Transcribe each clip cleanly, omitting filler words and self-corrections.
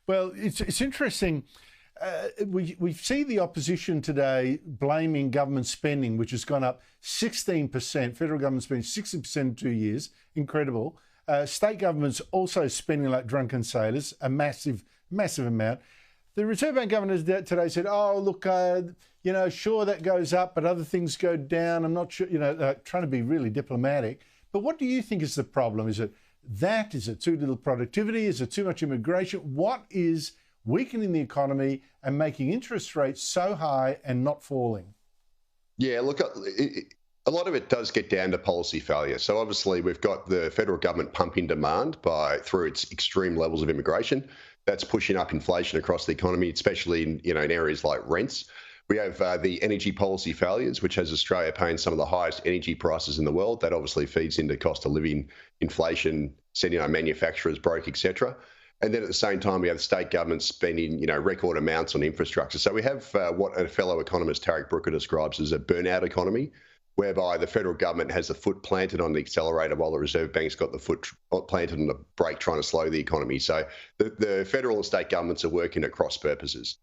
Well, it's interesting. We see the opposition today blaming government spending, which has gone up 16%. Federal government spending 60% in 2 years. Incredible. State governments also spending like drunken sailors, a massive amount. The Reserve Bank governor today said, oh, look, sure, that goes up, but other things go down. I'm not sure, trying to be really diplomatic. But what do you think is the problem? Is it that? Is it too little productivity? Is it too much immigration? What is weakening the economy and making interest rates so high and not falling? Yeah, look, a lot of it does get down to policy failure. So obviously we've got the federal government pumping demand through its extreme levels of immigration. That's pushing up inflation across the economy, especially in areas like rents. We have the energy policy failures, which has Australia paying some of the highest energy prices in the world. That obviously feeds into cost of living, inflation, sending our manufacturers broke, etc. And then at the same time, we have the state government spending, record amounts on infrastructure. So we have what a fellow economist, Tarek Brooker, describes as a burnout economy, whereby the federal government has the foot planted on the accelerator while the Reserve Bank's got the foot planted on the brake trying to slow the economy. So the federal and state governments are working at cross purposes.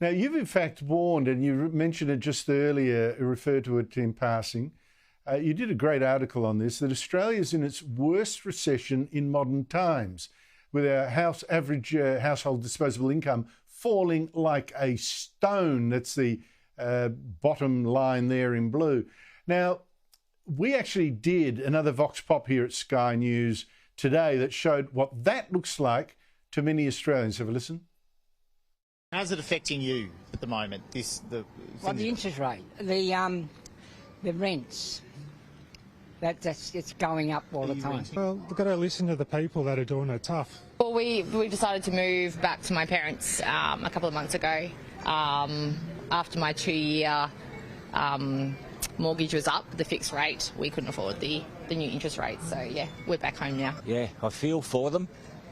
Now, you've in fact warned, and you mentioned it just earlier, referred to it in passing, you did a great article on this, that Australia is in its worst recession in modern times, with our average household disposable income falling like a stone. That's the bottom line there in blue. Now, we actually did another Vox Pop here at Sky News today that showed what that looks like to many Australians. Have a listen. How's it affecting you at the moment? The interest rate, the rents. It's going up all the time. Well, we've got to listen to the people that are doing it tough. Well, we decided to move back to my parents a couple of months ago after my 2-year mortgage was up, the fixed rate. We couldn't afford the new interest rate. So, yeah, we're back home now. Yeah, I feel for them.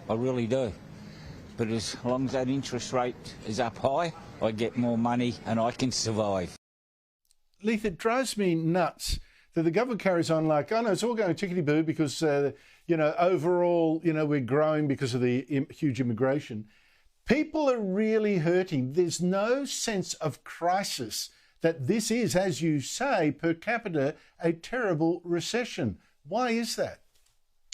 I really do. But as long as that interest rate is up high, I get more money and I can survive. Leith, it drives me nuts that the government carries on like, oh no, it's all going tickety-boo because, overall, we're growing because of the huge immigration. People are really hurting. There's no sense of crisis that this is, as you say, per capita, a terrible recession. Why is that?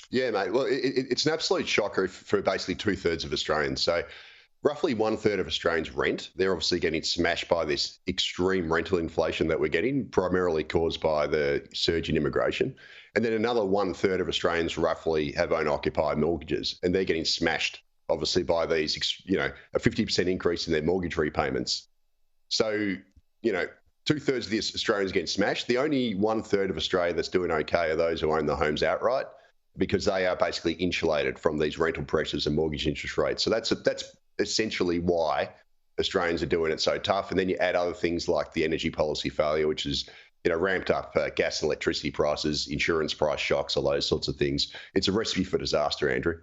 Yeah, mate. Well, it's an absolute shocker for basically 2/3 of Australians. So roughly 1/3 of Australians rent. They're obviously getting smashed by this extreme rental inflation that we're getting, primarily caused by the surge in immigration. And then another 1/3 of Australians roughly have owner-occupier mortgages, and they're getting smashed, obviously, by these, a 50% increase in their mortgage repayments. So, 2/3 of the Australians getting smashed. The only 1/3 of Australia that's doing okay are those who own the homes outright, because they are basically insulated from these rental pressures and mortgage interest rates. So that's essentially why Australians are doing it so tough. And then you add other things like the energy policy failure, which is ramped up gas and electricity prices, insurance price shocks, all those sorts of things. It's a recipe for disaster, Andrew.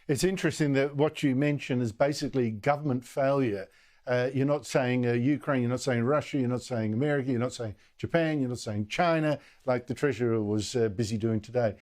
It's interesting that what you mentioned is basically government failure. You're not saying Ukraine, you're not saying Russia, you're not saying America, you're not saying Japan, you're not saying China, like the Treasurer was busy doing today.